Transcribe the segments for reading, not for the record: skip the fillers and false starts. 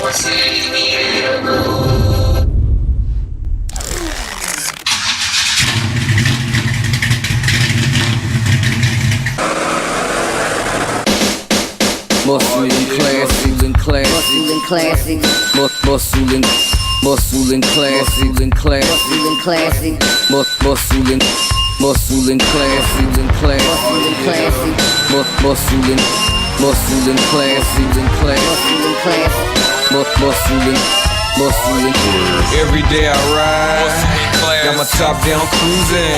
Muscle and classy, muscle and classy, muscle and classy, muscle and classy, muscle and every day I ride, got my top down cruising,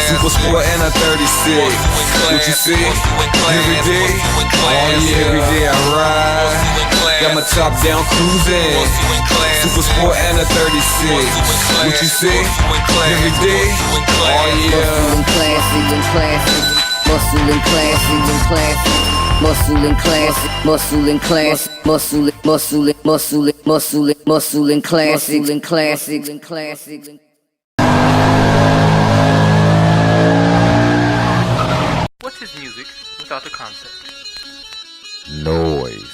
super sport and a 36. What you see? Every day, oh yeah, every day I ride, got my top down cruising, super sport and a 36. What you see? Every day, oh yeah. Muscle and classy, muscle and classy, muscle and classy, muscle and classy. What's his music without the concept? Noise.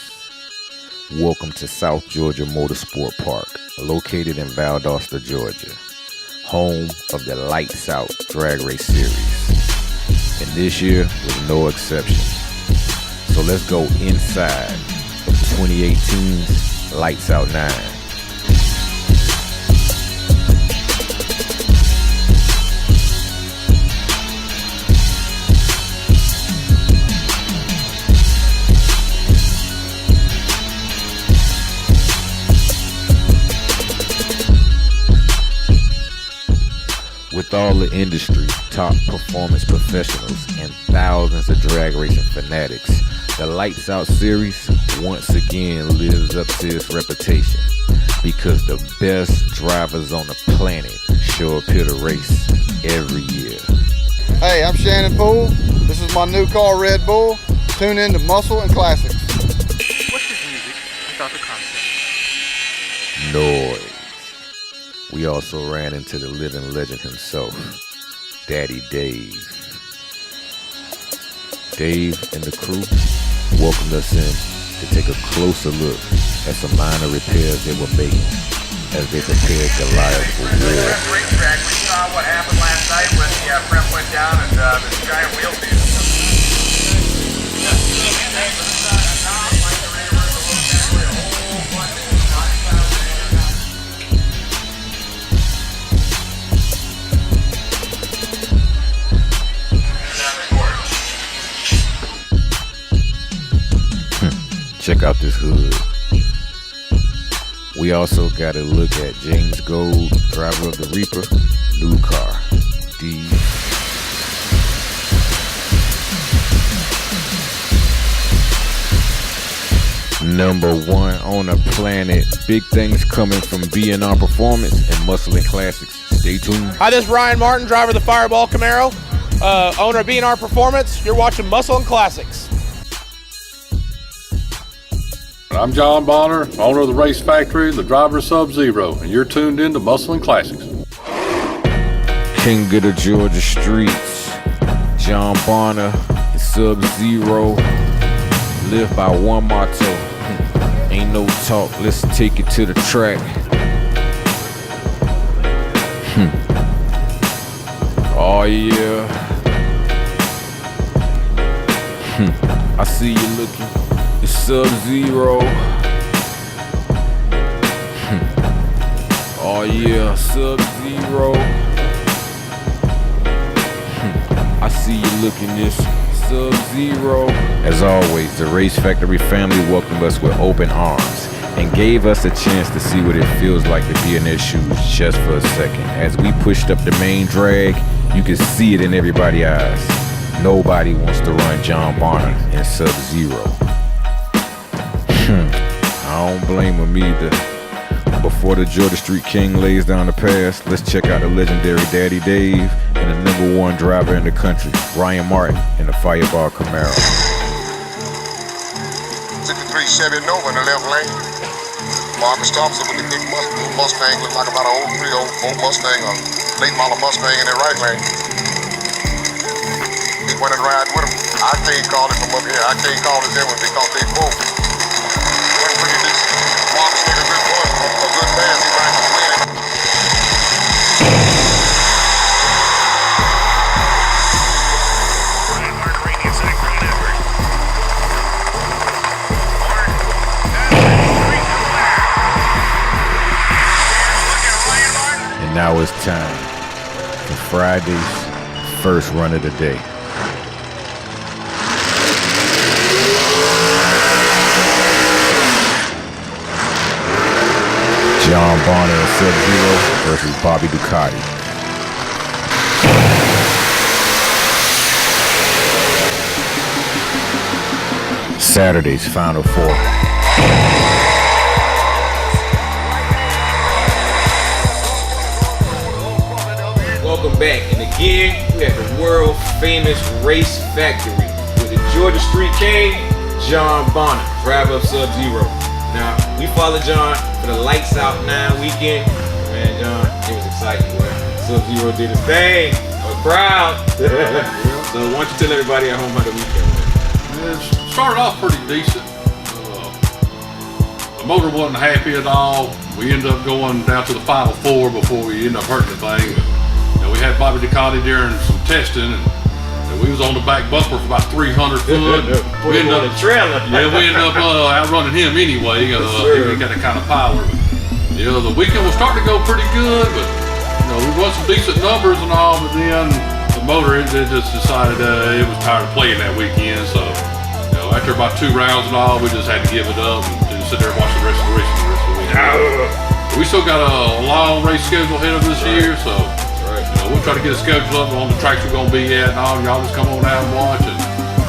Welcome to South Georgia Motorsport Park, located in Valdosta, Georgia, home of the Lights Out Drag Race Series. And this year was no exception. So let's go inside of 2018's Lights Out 9. With all the industry, top performance professionals, and thousands of drag racing fanatics, the Lights Out series once again lives up to its reputation because the best drivers on the planet show up here to race every year. Hey, I'm Shannon Poole. This is my new car, Red Bull. Tune in to Muscle and Classics. What's his music without the concept? Noise. We also ran into the living legend himself, Daddy Dave. Dave and the crew welcomed us in to take a closer look at some minor repairs they were making as they prepared Goliath for war. Racetrack, we saw what happened last night when the front went down and the giant wheel piece. Check out this hood. We also got a look at James Gold, driver of the Reaper, new car, D. Number one on the planet. Big things coming from B&R Performance and Muscle and Classics. Stay tuned. Hi, this is Ryan Martin, driver of the Fireball Camaro, owner of B&R Performance. You're watching Muscle and Classics. I'm John Bonner, owner of the Race Factory, the driver of Sub-Zero, and you're tuned in to Muscle and Classics. King of the Georgia streets, John Bonner and Sub-Zero, live by one motto, ain't no talk, let's take it to the track. Oh yeah. I see you looking. It's Sub-Zero. Oh yeah, Sub-Zero. I see you looking this Sub-Zero. As always, the Race Factory family welcomed us with open arms and gave us a chance to see what it feels like to be in their shoes just for a second. As we pushed up the main drag, you could see it in everybody's eyes. Nobody wants to run John Bonner in Sub-Zero. I don't blame him either. Before the Georgia Street King lays down the pass, let's check out the legendary Daddy Dave and the number one driver in the country, Ryan Martin, in the Fireball Camaro. 63 Chevy Nova in the left lane. Marcus Thompson with the big Mustang, looked like about an old 304 Mustang, a late model Mustang in the right lane. He went and ride with him. I can't call it from up here. I can't call it that one because they both. Marcus now it's time for Friday's first run of the day. John Bonner and Sub-Zero versus Bobby Ducati. Saturday's Final Four. Welcome back, and again, we at the world famous Race Factory with the Georgia Street King, John Bonner, driver of Sub-Zero. Now, we followed John for the Lights Out 9 weekend. Man, John, it was exciting, boy. Sub-Zero did his thing. I was proud. So why don't you tell everybody at home how the weekend went? It started off pretty decent. The motor wasn't happy at all. We ended up going down to the Final Four before we ended up hurting the thing. We had Bobby Ducati during some testing, and we was on the back bumper for about 300 foot. We ended up outrunning him anyway. He got that kind of power. But, the weekend was starting to go pretty good, but we run some decent numbers and all. But then the motor it just decided it was tired of playing that weekend. So after about 2 rounds and all, we just had to give it up and just sit there and watch the rest of the weekend. We still got a long race schedule ahead of this year, so. We'll try to get a schedule up on the tracks we're gonna be at and all. Y'all just come on out and watch, and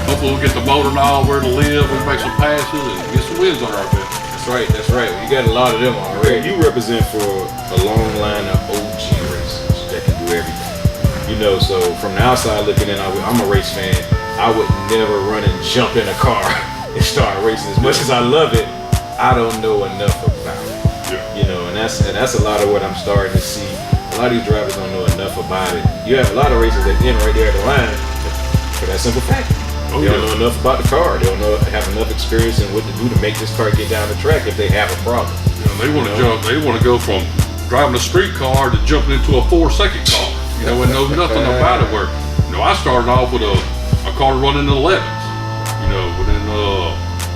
hopefully we'll get the motor and all where to live. We make some passes and get some wins on our belt. That's right. You got a lot of them already. You represent for a long line of OG racers that can do everything. So from the outside looking in, I'm a race fan. I would never run and jump in a car and start racing. As much as I love it, I don't know enough about it. And that's a lot of what I'm starting to see. A lot of these drivers don't know enough about it. You have a lot of racers that end right there at the line for that simple fact. They don't know enough about the car. They don't have enough experience in what to do to make this car get down the track if they have a problem. They want to jump. They want to go from driving a street car to jumping into a 4-second car. And know nothing about it. Where I started off with a car running in the 11s. But then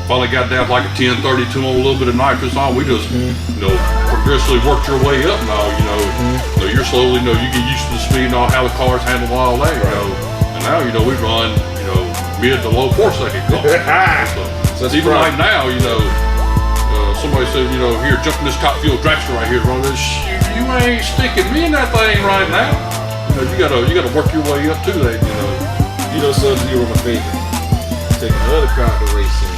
finally got down to like a 1032 on a little bit of nitrous on. We just progressively worked your way up now. So you're slowly you get used to the speed and all how the cars handle all that. And now we run mid to low 4-second cars. So even right now somebody said here jump in this top fuel dragster right here, run this. You ain't sticking me in that thing right now. You gotta work your way up to that. Sub-Zero my favorite. Taking another car to racing.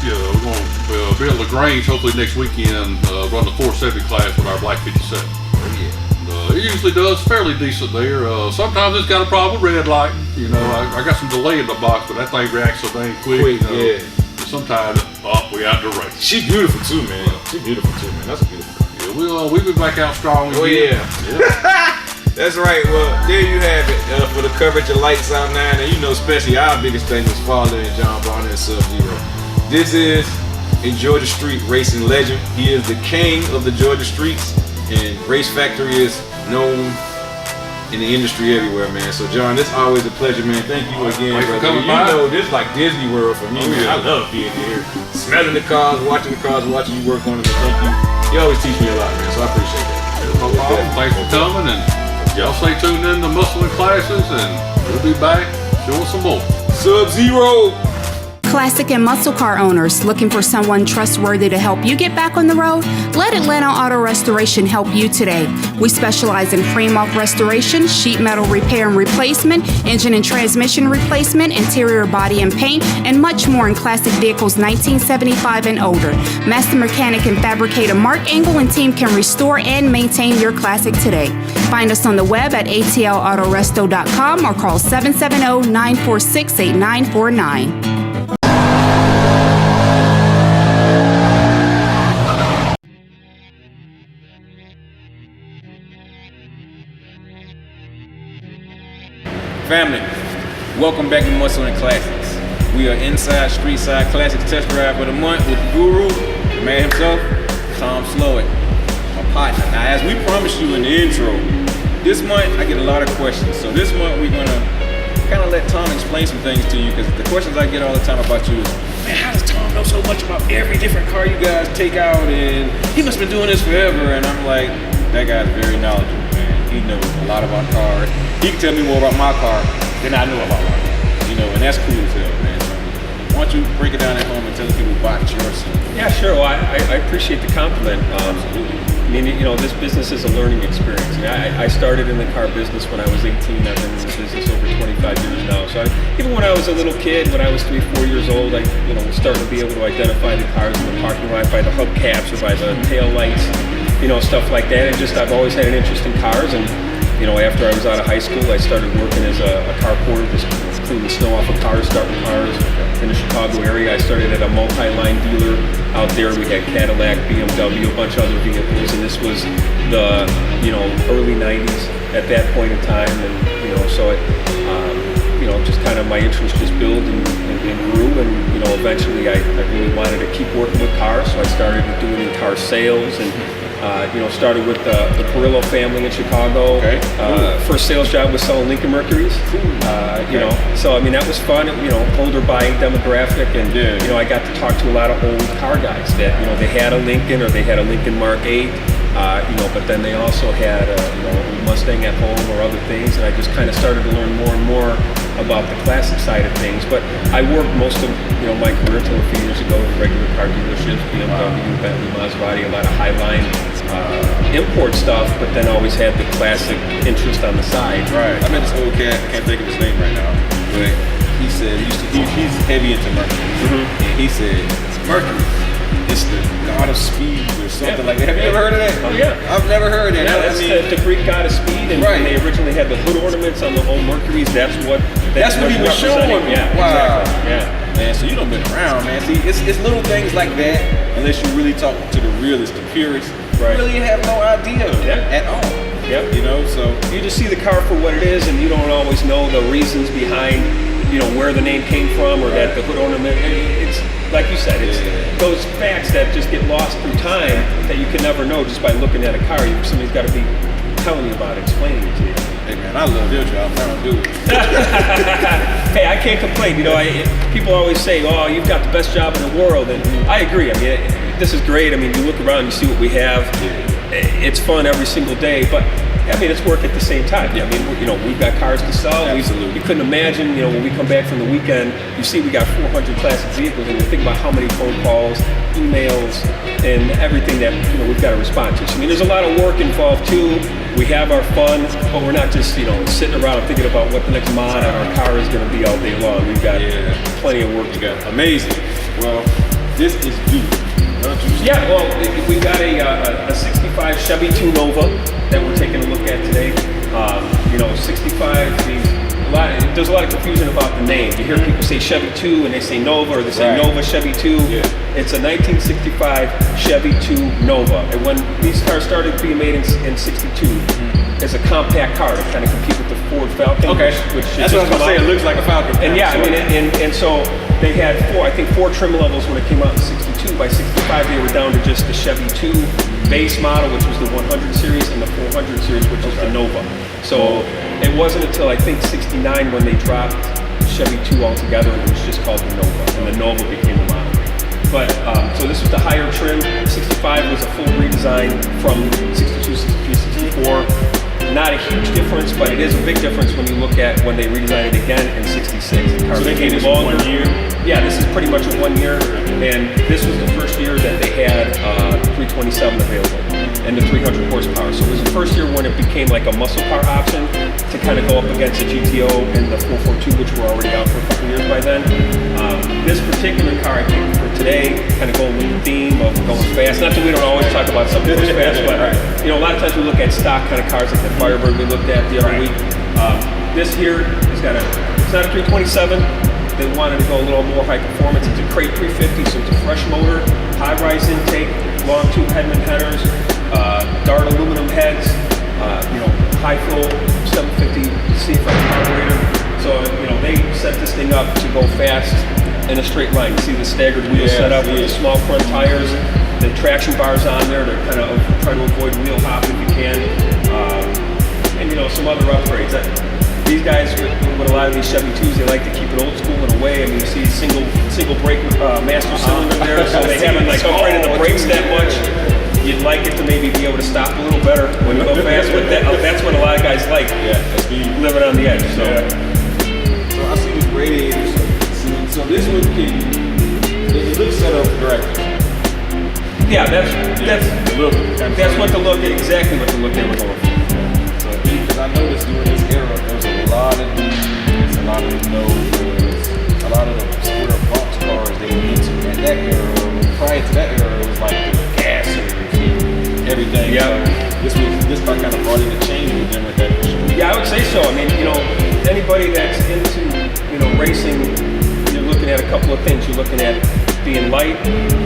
Yeah, we're going to be at LaGrange hopefully next weekend, run the 470 class with our Black 57. It usually does fairly decent there. Sometimes it's got a problem with red light. I got some delay in the box, but that thing reacts so dang quick. Sometimes we out to race. She's beautiful too, man. That's a beautiful car. Yeah, we'll be back out strong again. That's right. Well, there you have it for the coverage of Lights Out 9. And especially our biggest thing was following John Bonner and Sub-Zero. This is a Georgia Street racing legend. He is the king of the Georgia streets, and Race Factory is known in the industry everywhere, man. So, John, it's always a pleasure, man. Thank you again, brother. This is like Disney World for me, man. I love being here, smelling the cars, watching you work on them. Thank you. You always teach me a lot, man. So I appreciate that. No problem. Thanks for coming, and y'all stay tuned in to Muscling Classes, and we'll be back showing some more. Sub-Zero. Classic and muscle car owners looking for someone trustworthy to help you get back on the road? Let Atlanta Auto Restoration help you today. We specialize in frame-off restoration, sheet metal repair and replacement, engine and transmission replacement, interior body and paint, and much more in classic vehicles 1975 and older. Master mechanic and fabricator Mark Engel and team can restore and maintain your classic today. Find us on the web at atlautoresto.com or call 770-946-8949. Family, welcome back to Muscling Classics. We are inside Streetside Classics Test Drive of the Month with the guru, the man himself, Tom Slowick, my partner. Now, as we promised you in the intro, this month I get a lot of questions. So this month we're gonna kind of let Tom explain some things to you, because the questions I get all the time about you is, man, how does Tom know so much about every different car you guys take out? And he must have been doing this forever. And I'm like, that guy's very knowledgeable, man. He knows a lot about cars. He can tell me more about my car than I know about my car. You know, and that's cool as hell, man. So, why don't you break it down at home and tell the people about yours? Yeah, sure. Well, I appreciate the compliment. I mean, you know, this business is a learning experience. I mean, I started in the car business when I was 18. I've been in the business over 25 years now. So even when I was a little kid, when I was 3-4 years old, I was starting to be able to identify the cars in the parking lot by the hubcaps or by the tail lights, stuff like that. And I've always had an interest in cars. And after I was out of high school, I started working as a car porter, just cleaning snow off of cars, starting cars in the Chicago area. I started at a multi-line dealer out there. We had Cadillac, BMW, a bunch of other vehicles, and this was the early 90s at that point in time. And so it just kind of my interest just built and grew, and eventually I really wanted to keep working with cars, so I started doing car sales and started with the Perillo family in Chicago. Okay. First sales job was selling Lincoln Mercuries. So I mean that was fun. Older buying demographic, and I got to talk to a lot of old car guys that they had a Lincoln or they had a Lincoln Mark 8. But then they also had a Mustang at home or other things, and I just kind of started to learn more and more about the classic side of things. But I worked most of my career till a few years ago in regular car dealerships, BMW, Bentley, Maserati, a lot of high-line import stuff, but then always had the classic interest on the side. Right. I met this old cat, I can't think of his name right now, but he said he's heavy into Mercury. And he said, Mercury, it's the god of speed or something like that. Have you ever heard of that? Oh yeah. I've never heard that. Yeah, that's the Greek god of speed, and when they originally had the hood ornaments on the old Mercuries, that's what he was showing. Yeah, wow. Exactly. Yeah. Man, so you done been around, man. See, it's little things like that, unless you really talk to the realists, the purists, you really have no idea at all. Yep. So you just see the car for what it is, and you don't always know the reasons behind, where the name came from or that the hood ornament. It's like you said, it's those facts that just get lost through time that you can never know just by looking at a car. Somebody's got to be telling you about it, explaining it to you. Hey man, I love your job. I don't do it. Hey, I can't complain. People always say, "Oh, you've got the best job in the world," and I agree. I mean, this is great. I mean, you look around, you see what we have. It's fun every single day, but I mean, it's work at the same time. I mean, we've got cars to sell. Absolutely. You couldn't imagine, when we come back from the weekend, you see we got 400 classic vehicles, and you think about how many phone calls, emails, and everything that we've got to respond to. So, I mean, there's a lot of work involved too. We have our fun, but we're not just sitting around thinking about what the next mod on our car is going to be all day long. We've got plenty of work to go. Amazing. Well, this is beautiful. Yeah, well, we've got a 65 Chevy 2 Nova that we're taking a look at today. 65 means there's a lot of confusion about the name. You hear people say Chevy 2 and they say Nova, or they say Nova Chevy 2. It's a 1965 Chevy 2 Nova. And when these cars started being made in 62, as a compact car to kind of compete with the Ford Falcon. Okay, which that's what I was gonna say. It looks like a Falcon. And and so they had four trim levels when it came out in 62. By 65, they were down to just the Chevy 2 base model, which was the 100 series, and the 400 series, which was the Nova. So it wasn't until I think 69 when they dropped Chevy 2 altogether, and it was just called the Nova, and the Nova became the model. But so this was the higher trim. 65 was a full redesign from 62, 63, 64. Not a huge difference, but it is a big difference when you look at when they redesigned it again in 66. The car so they became gave longer. 1 year? Yeah, this is pretty much a 1 year, and this was the first year that they had 327 available and the 300 horsepower. So it was the first year when it became like a muscle car option to kind of go up against the GTO and the 442, which were already out for a couple years by then. This particular car I came for today, kind of going with the theme of going fast. Not that we don't always talk about something that's fast, but a lot of times we look at stock kind of cars like the Firebird we looked at the other week. This here has got it's not a 327. They wanted to go a little more high performance. It's a crate 350, so it's a fresh motor, high rise intake, long tube Hedman headers, Dart aluminum heads, high flow 750 CFI carburetor. So they set this thing up to go fast in a straight line. You see the staggered wheel setup with the small front tires, the traction bars on there to kind of try to avoid wheel hop if you can, and some other upgrades. These guys with a lot of these Chevy 2s, they like to keep it old school in a way. I mean, you see single brake master cylinder there, so they haven't like upgraded the brakes that much. you'd like it to maybe be able to stop a little better when you go fast, but that's what a lot of guys like. Yeah, that's speed. Living on the edge. So, so I see this radiator. So this one it looks set up correctly. Yeah, that's what the look, exactly what the look they were going for. So because I noticed during this era, there was a lot of these, a lot of the Novas, a lot of the square box cars they were into at that era. Prior to that era, it was like the gassers and everything. Yeah. So this kind of brought in a change with them with that. Yeah, I would say so. I mean, anybody that's into, racing, you're looking at a couple of things. You're looking at being light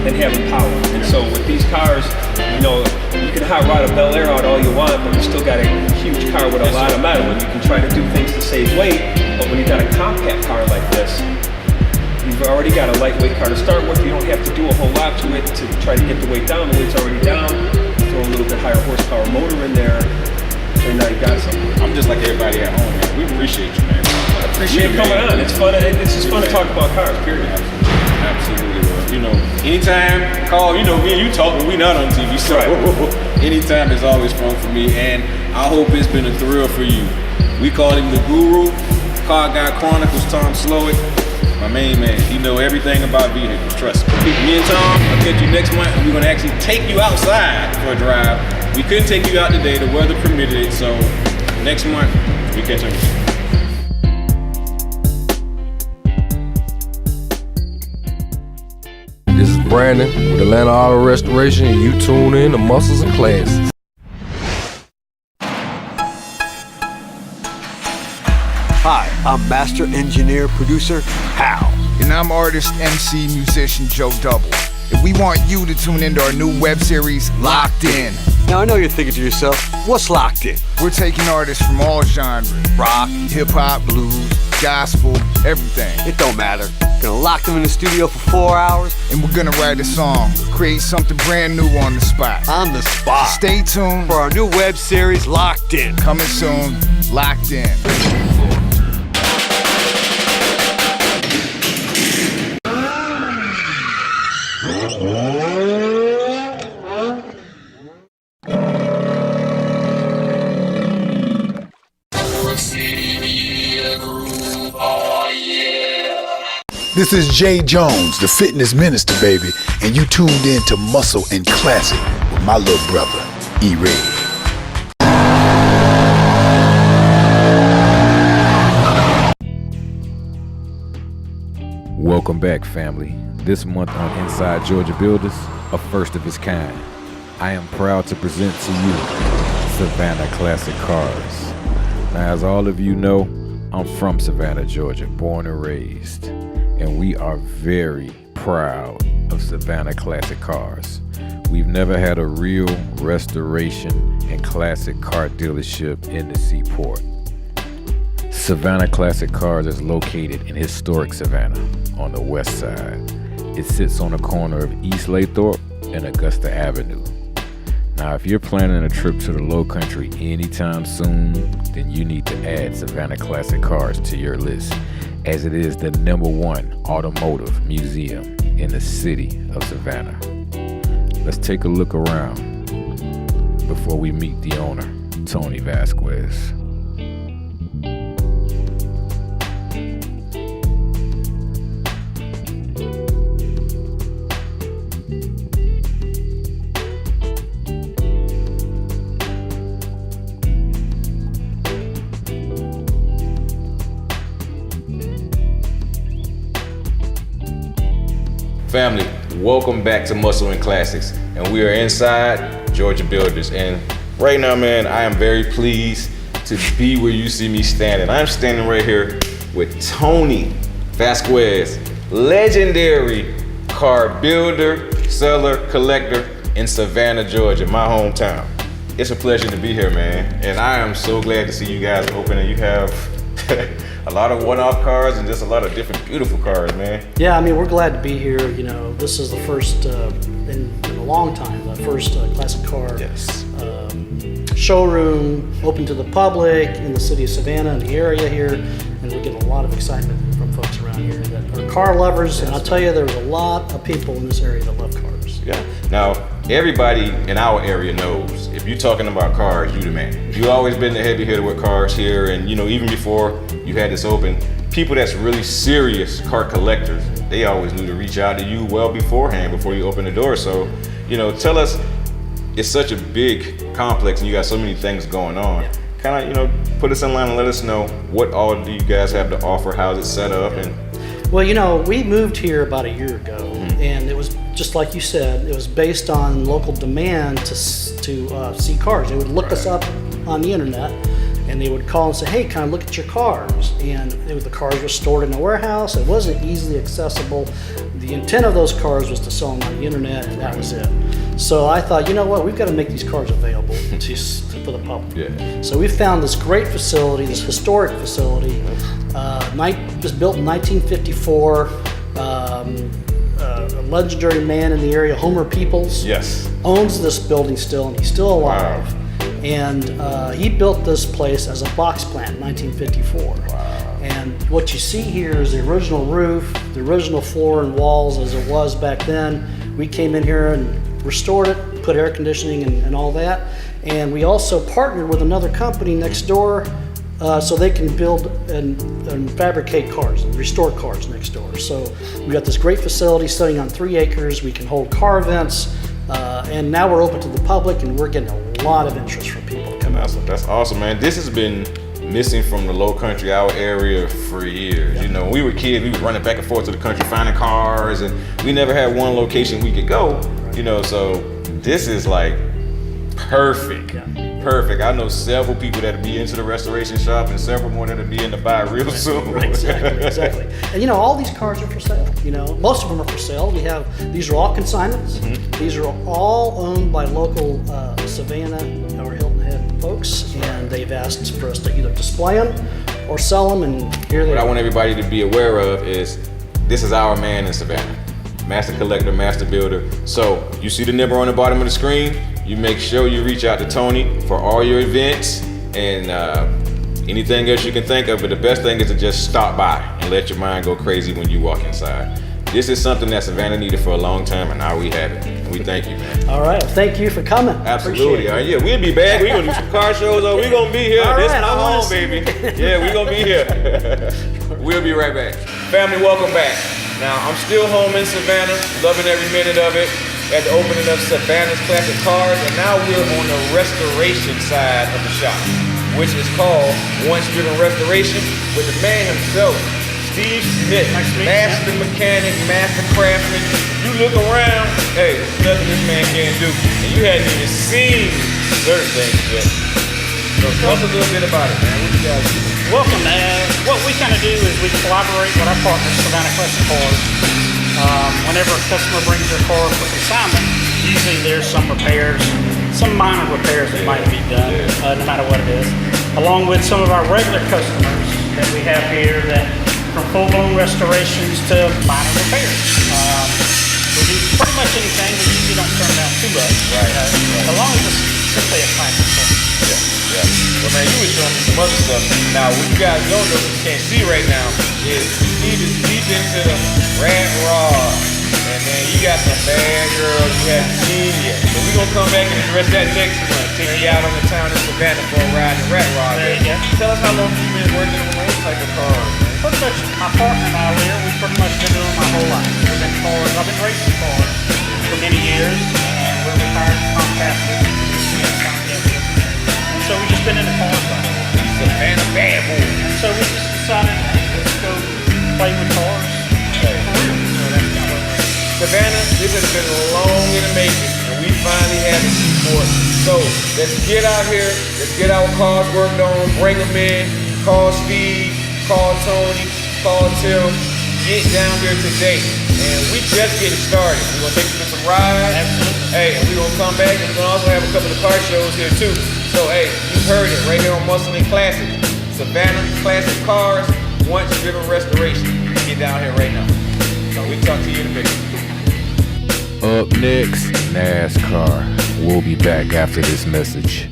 and having power. And so with these cars, you can hot rod a Bel Air out all you want, but you still got a huge car with a lot of metal, and you can try to do things to save weight. But when you got a compact car like this, you've already got a lightweight car to start with. You don't have to do a whole lot to it to try to get the weight down. The weight's already down. Throw a little bit higher horsepower motor in there, and now you got something. I'm just like everybody at home, man. We appreciate you, man. I appreciate you coming on. It's fun. It's just fun to talk about cars, period. Absolutely. Anytime, call, me and you talk, but we not on TV, so anytime is always fun for me, and I hope it's been a thrill for you. We call him the Guru, Car Guy Chronicles, Tom Slowick, my main man. He know everything about vehicles, trust me. Me and Tom, I'll catch you next month, and we're going to actually take you outside for a drive. We couldn't take you out today, the weather permitted it, so next month, we catch up. This is Brandon with Atlanta Auto Restoration, and you tune in to Muscles and Classics. Hi, I'm master engineer producer Hal. And I'm artist, MC, musician Joe Double. And we want you to tune into our new web series, Locked In. Now I know you're thinking to yourself, what's Locked In? We're taking artists from all genres, rock, hip-hop, blues, gospel, everything. It don't matter. Gonna lock them in the studio for 4 hours. And we're gonna write a song, create something brand new on the spot. On the spot. So stay tuned for our new web series, Locked In. Coming soon, Locked In. This is Jay Jones, the fitness minister, baby, and you tuned in to Muscle and Classic with my little brother, E.RED. Welcome back, family. This month on Inside Georgia Builders, a first of its kind, I am proud to present to you Savannah Classic Cars. Now, as all of you know, I'm from Savannah, Georgia, born and raised, and we are very proud of Savannah Classic Cars. We've never had a real restoration and classic car dealership in the Seaport. Savannah Classic Cars is located in historic Savannah on the west side. It sits on the corner of East Lathrop and Augusta Avenue. Now, if you're planning a trip to the Low Country anytime soon, then you need to add Savannah Classic Cars to your list, as it is the #1 automotive museum in the city of Savannah. Let's take a look around before we meet the owner, Tony Vasquez. Family, welcome back to Muscle and Classics, and we are inside Georgia Builders. And right now, man, I am very pleased to be where you see me standing. I'm standing right here with Tony Vasquez, legendary car builder, seller, collector in Savannah, Georgia, my hometown. It's a pleasure to be here, man, and I am so glad to see you guys open, and you have a lot of one-off cars and just a lot of different beautiful cars, man. Yeah, I mean, we're glad to be here. You know, this is the first in a long time, the first classic car showroom open to the public in the city of Savannah and the area here, and we're getting a lot of excitement from folks around here that are car lovers, and I'll tell you, there's a lot of people in this area that love cars. Yeah. Now, everybody in our area knows if you're talking about cars, you the man. You've always been the heavy hitter with cars here, and you know, even before you had this open, people that's really serious car collectors, they always knew to reach out to you well beforehand, before you open the door. So, you know, tell us, it's such a big complex and you got so many things going on. Kind of, you know, put us in line and let us know what all do you guys have to offer, how's it set up, and well, you know, we moved here about a year ago, and it was just like you said, it was based on local demand to see cars. They would look us up on the internet, and they would call and say, hey, can I look at your cars? And the cars were stored in a warehouse. It wasn't easily accessible. The intent of those cars was to sell them on the internet, and that was it. So I thought, you know what, we've got to make these cars available for the public. Yeah. So we found this great facility, this historic facility. It was built in 1954. A legendary man in the area, Homer Peoples, owns this building still, and he's still alive. Wow. And he built this place as a box plant in 1954. Wow. And what you see here is the original roof, the original floor and walls as it was back then. We came in here and restored it, put air conditioning and all that. And we also partnered with another company next door so they can build and fabricate cars and restore cars next door. So we got this great facility sitting on 3 acres. We can hold car events, and now we're open to the public, and we're getting a lot of interest from people to come out. That's awesome, man. This has been missing from the low country, our area, for years. You know, when we were kids, we were running back and forth to the country, finding cars, and we never had one location we could go, you know, so this is like perfect. Perfect. I know several people that'll be into the restoration shop and several more that'll be in the buy real soon. Right, exactly. And you know, all these cars are for sale. You know, most of them are for sale. These are all consignments. These are all owned by local Savannah or Hilton Head folks, and they've asked for us to either display them or sell them, and here they are. What I want everybody to be aware of is this is our man in Savannah. Master collector, master builder. So you see the number on the bottom of the screen. You make sure you reach out to Tony for all your events and anything else you can think of. But the best thing is to just stop by and let your mind go crazy when you walk inside. This is something that Savannah needed for a long time, and now we have it. And we thank you, man. All right, thank you for coming. Absolutely. Yeah, we'll be back. We're gonna do some car shows. We're gonna be here. All This is right, my home, baby. Yeah, we're gonna be here. We'll be right back. Family, welcome back. Now, I'm still home in Savannah, loving every minute of it. At the opening of Savannah's Classic Cars, and now we're on the restoration side of the shop, which is called Once Driven Restoration, with the man himself, Steve Smith, master mechanic, master craftsman. You look around, hey, there's nothing this man can't do, and you hadn't even seen certain things yet. So tell us a little bit about it, man. What you guys do? Welcome, man. What we kind of do is we collaborate with our partners, Savannah Classic Cars. Whenever a customer brings their car for consignment, usually there's some repairs, some minor repairs that might be done, no matter what it is, along with some of our regular customers that we have here, that from full-blown restorations to minor repairs. We do pretty much anything. We usually don't turn down too much, as long as it's simply a classic car. Yeah. Well, man, you were showing me some other stuff. Now, what you guys don't know, you can't see right now, is Steve is deep into the rat rod. And then you got some bad girls you haven't seen yet. So we're going to come back and address that next month. Take you out on the town in Savannah for a ride in rat rod. There you go. Tell us how long you've been working on those type of cars, man. Pretty much, my partner and I, we've pretty much been doing my whole life. I've been racing cars for many years, and we're retired compactors. So we've just been in the cars right now. Savannah bad boy. And so we just decided, let's go play with cars. Savannah, this has been long in the making, and we finally have the support. So let's get out here, let's get our cars worked on, bring them in, call Steve, call Tony, call Tim, get down here today. And we just getting started. We're gonna take you for some rides. Absolutely. Hey, and we're gonna come back and we're gonna also have a couple of car shows here too. So hey, you heard it right here on Muscle and Classic. Savannah Classic Cars, Once Driven Restoration. Get down here right now. So we talk to you in a minute. Up next, NASCAR. We'll be back after this message.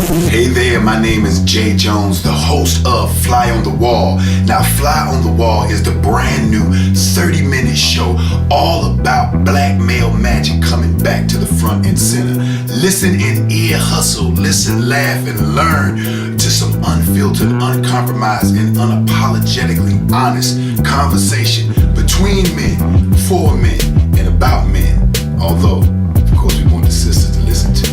Hey there, my name is Jay Jones, the host of Fly on the Wall. Now, Fly on the Wall is the brand new 30-minute show all about black male magic coming back to the front and center. Listen and ear hustle, listen, laugh, and learn to some unfiltered, uncompromised, and unapologetically honest conversation between men, for men, and about men. Although, of course, we want the sisters to listen to.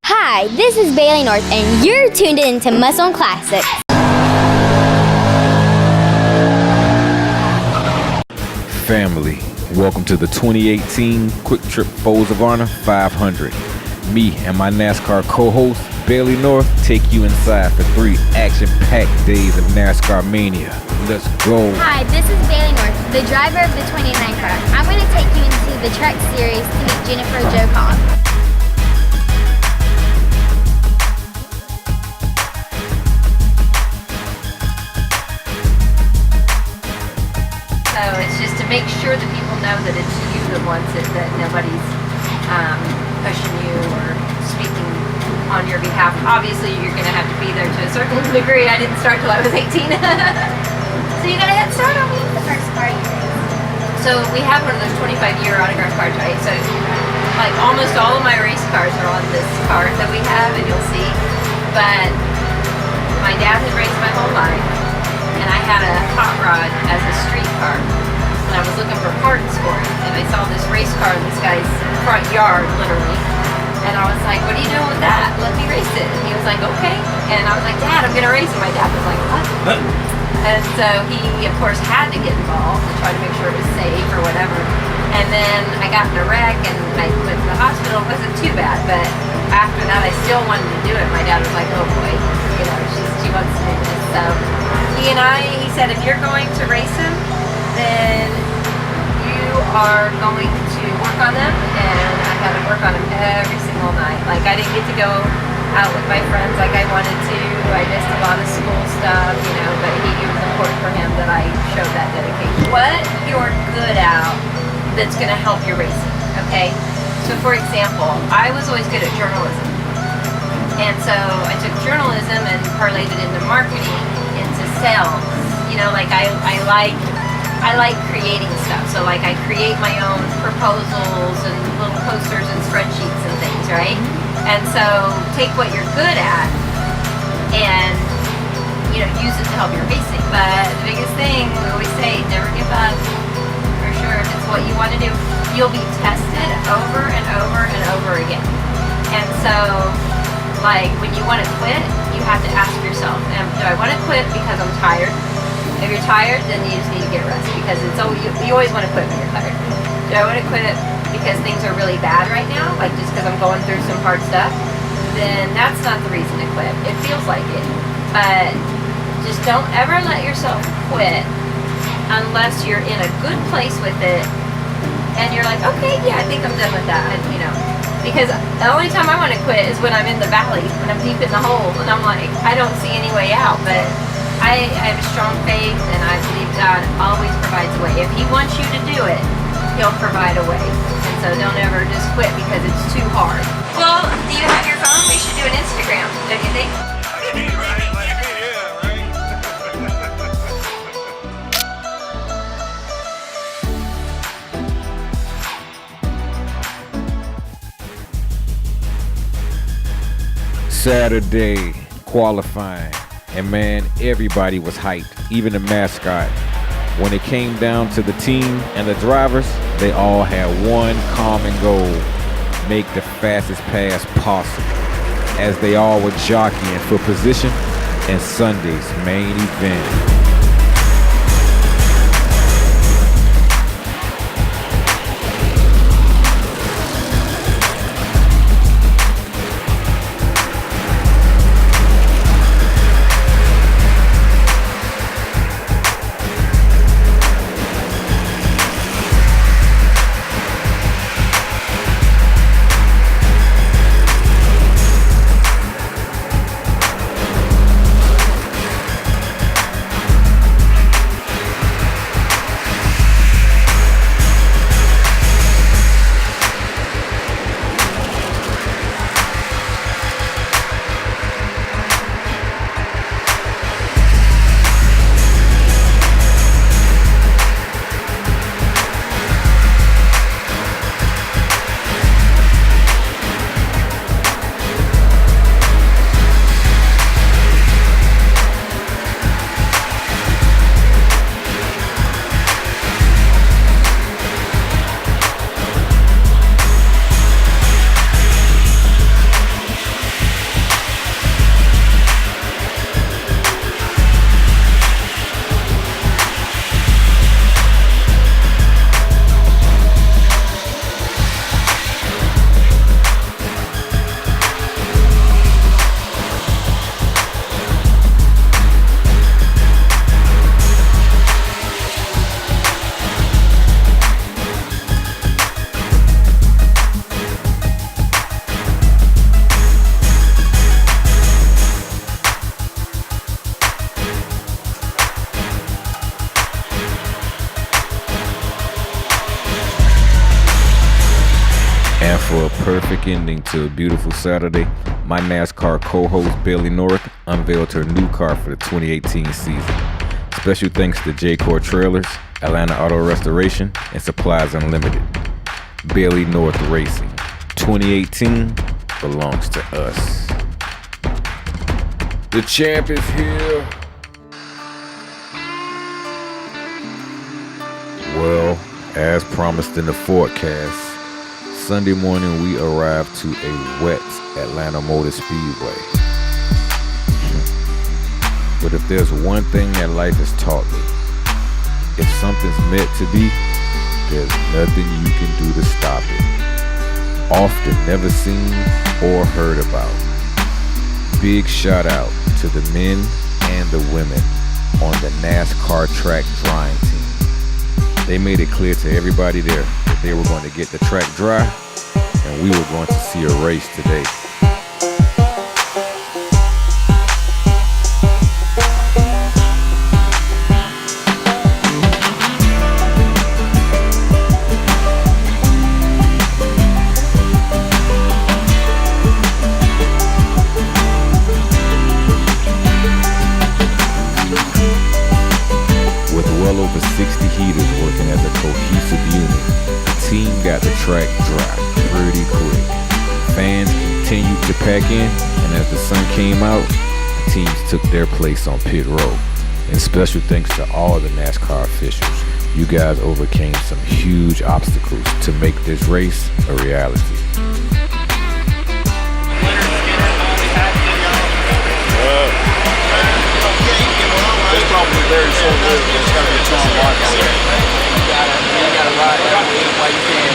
Hi, this is Bailey North, and you're tuned in to Muscle and Classics. Family, welcome to the 2018 Quick Trip Foes of Honor 500. Me and my NASCAR co-host, Bailey North, take you inside for 3 action-packed days of NASCAR mania. Let's go. Hi, this is Bailey North, the driver of the 29 car. I'm going to take you into the Truck Series to meet Jennifer Jo Cobb. So it's just to make sure that people know that it's you that wants it, that nobody's pushing you or speaking on your behalf. Obviously, you're going to have to be there to a certain degree. I didn't start till I was 18. So you got a head start on me. The first car you raced. So we have one of those 25-year autograph cards, right? So like almost all of my race cars are on this card that we have, and you'll see. But my dad had raced my whole life, and I had a hot rod as a street car. And I was looking for parts for it, and I saw this race car in this guy's front yard, literally. And I was like, what are you doing with that? Let me race it. And he was like, okay. And I was like, Dad, I'm going to race it. My dad was like, what? And so he, of course, had to get involved to try to make sure it was safe or whatever. And then I got in a wreck, and I went to the hospital. It wasn't too bad, but after that, I still wanted to do it. My dad was like, oh boy, you know, she wants to do this. So he said, if you're going to race him, then you are going to work on them. And I had to work on them every single night. Like, I didn't get to go out with my friends like I wanted to. I missed a lot of school stuff, you know, but it was important for him that I showed that dedication. What you're good at that's going to help your racing, okay? So for example, I was always good at journalism. And so I took journalism and parlayed it into marketing, into sales. You know, like I like creating stuff. So like I create my own proposals and little posters and spreadsheets and things, right? And so take what you're good at and, you know, use it to help your racing. But the biggest thing, we always say, never give up. For sure, if it's what you want to do, you'll be tested over and over and over again. And so, like, when you want to quit, you have to ask yourself, do I want to quit because I'm tired? If you're tired, then you just need to get rest, because it's you always want to quit when you're tired. Do I want to quit because things are really bad right now, like just because I'm going through some hard stuff? Then that's not the reason to quit. It feels like it, but just don't ever let yourself quit unless you're in a good place with it and you're like, okay, yeah, I think I'm done with that, you know. Because the only time I want to quit is when I'm in the valley, when I'm deep in the hole, and I'm like, I don't see any way out. But I have a strong faith, and I believe God always provides a way. If He wants you to do it, He'll provide a way. And so don't ever just quit because it's too hard. Well, do you have your phone? We should do an Instagram, don't you think? Saturday qualifying, and man, everybody was hyped, even the mascot. When it came down to the team and the drivers, they all had one common goal: make the fastest pass possible, as they all were jockeying for position in Sunday's main event. perfect ending to a beautiful Saturday, my NASCAR co-host Bailey North unveiled her new car for the 2018 season. Special thanks to J-Core Trailers, Atlanta Auto Restoration, and Supplies Unlimited. Bailey North Racing. 2018 belongs to us. The champ is here. Well, as promised in the forecast, Sunday morning we arrived to a wet Atlanta Motor Speedway. But if there's one thing that life has taught me, if something's meant to be, there's nothing you can do to stop it. Often never seen or heard about. Big shout out to the men and the women on the NASCAR track drying team. They made it clear to everybody there that they were going to get the track dry and we were going to see a race today. Over 60 heaters working as a cohesive unit, the team got the track dry pretty quick. Fans continued to pack in, and as the sun came out, the teams took their place on pit road. And special thanks to all the NASCAR officials. You guys overcame some huge obstacles to make this race a reality. It's probably very short-lived. It's going to be a strong mark out there. You got to ride that wheel while you can.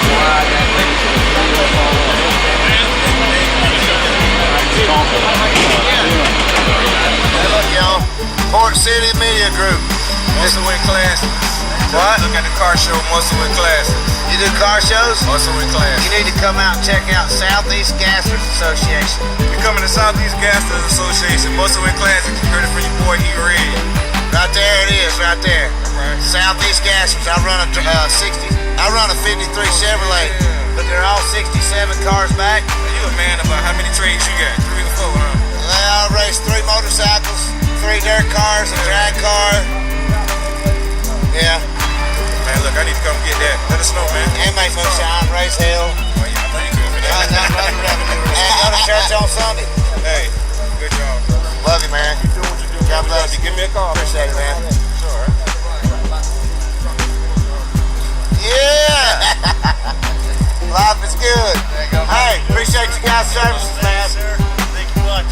Ride that thing to the Hey, look, y'all. Port City Media Group. Muscle Win Classes. What? Look at the car show, Muscle Win Classes. You do car shows? Muscle Win Classes. You need to come out and check out Southeast Gassers Association. You're coming to Southeast Gassers Association, Muscle Win Classes. You heard it from your boy E.RED. Right there it is, right there. Right. Southeast Gassers. I run a 53 Chevrolet. But they're all 67 cars back. You a man about how many trades you got? 3 or 4, huh? Well, I race 3 motorcycles, 3 dirt cars, a drag car. Yeah. Man, look, I need to come get that. Let us know, man. And make moonshine, raise hell. Oh, yeah, I know you good. And go to church on Sunday. Hey, good job, bro. Love you, man. You do what you do. God bless you. Give me a call. Appreciate it, man. Sure. Yeah. Life is good. Hey, appreciate you guys' services, man. Thank you much.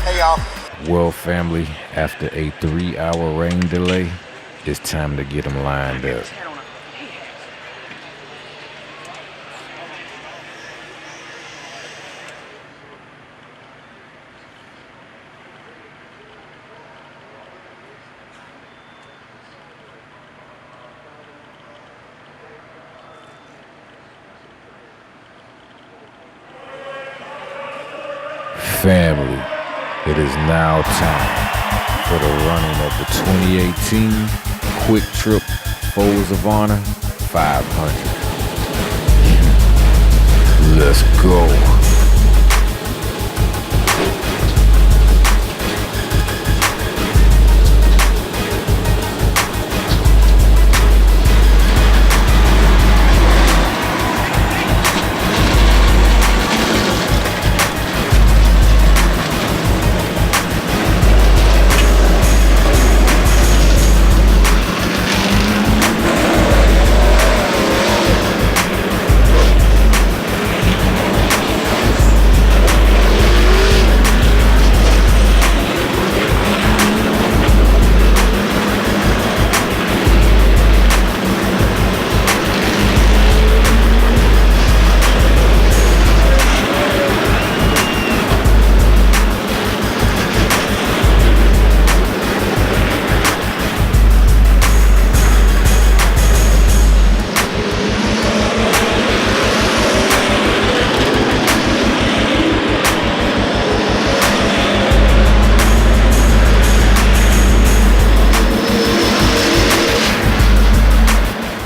Hey, y'all. Well, family, after a 3-hour rain delay, it's time to get them lined up. Family, it is now time for the running of the 2018 Quick Trip Foes of Honor 500. Let's go.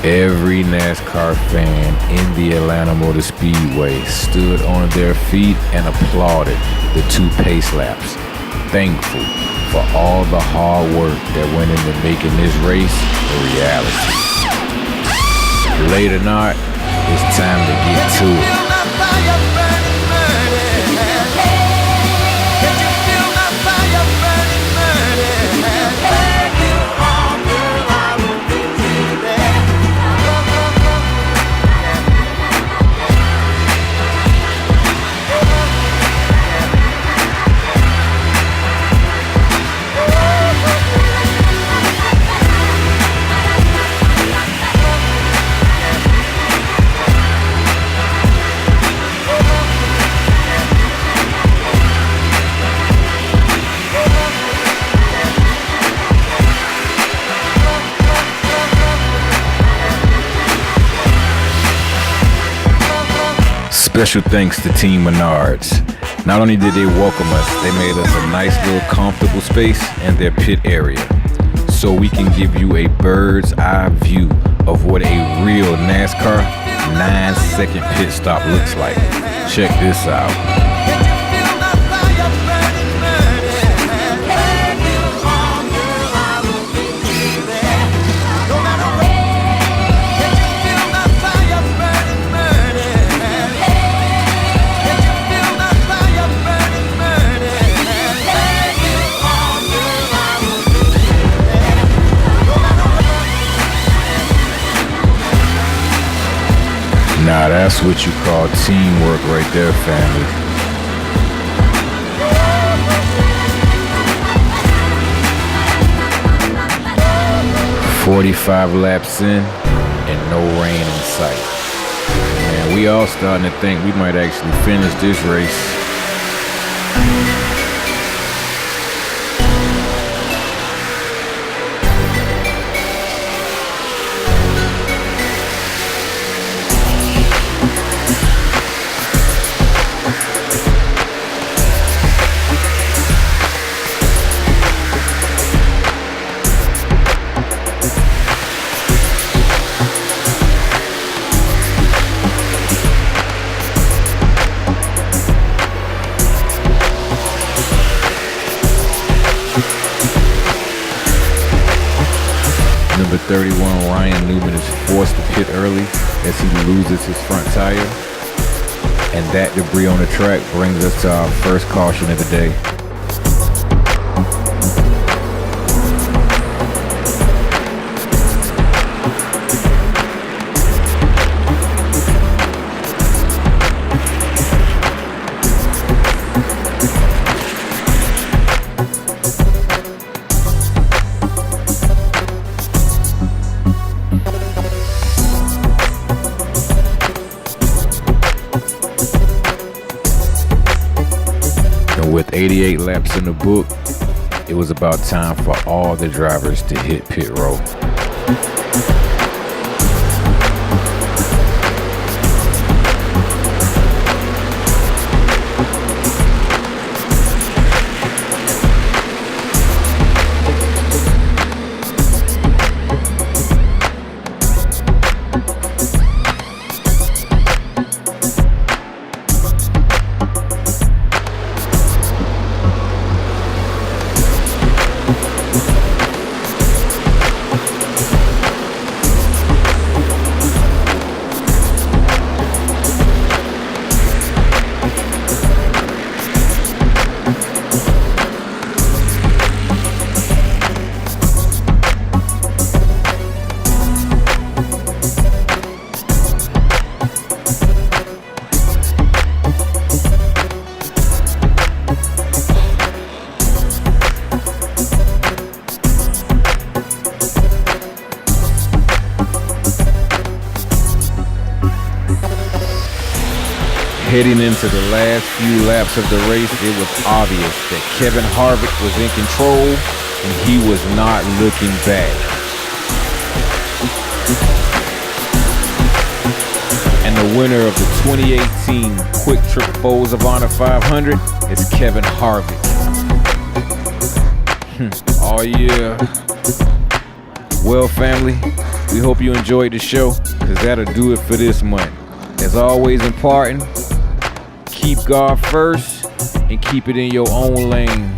Every NASCAR fan in the Atlanta Motor Speedway stood on their feet and applauded the 2 pace laps, thankful for all the hard work that went into making this race a reality. Late or not, it's time to get to it. Special thanks to Team Menards. Not only did they welcome us, they made us a nice little comfortable space in their pit area, so we can give you a bird's eye view of what a real NASCAR 9-second pit stop looks like. Check this out. Now that's what you call teamwork right there, family. "45 laps in and no rain in sight." Man, we all starting to think we might actually finish this race. Number 31, Ryan Newman, is forced to pit early as he loses his front tire. And that debris on the track brings us to our first caution of the day. With 88 laps in the book, it was about time for all the drivers to hit pit row. Heading into the last few laps of the race, it was obvious that Kevin Harvick was in control and he was not looking back. And the winner of the 2018 Quick Trip Bowls of Honor 500 is Kevin Harvick. Oh yeah. Well, family, We hope you enjoyed the show, because that'll do it for this month. As always important, keep God first and keep it in your own lane.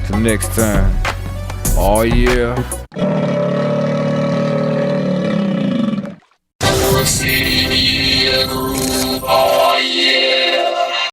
Till next time. Oh yeah.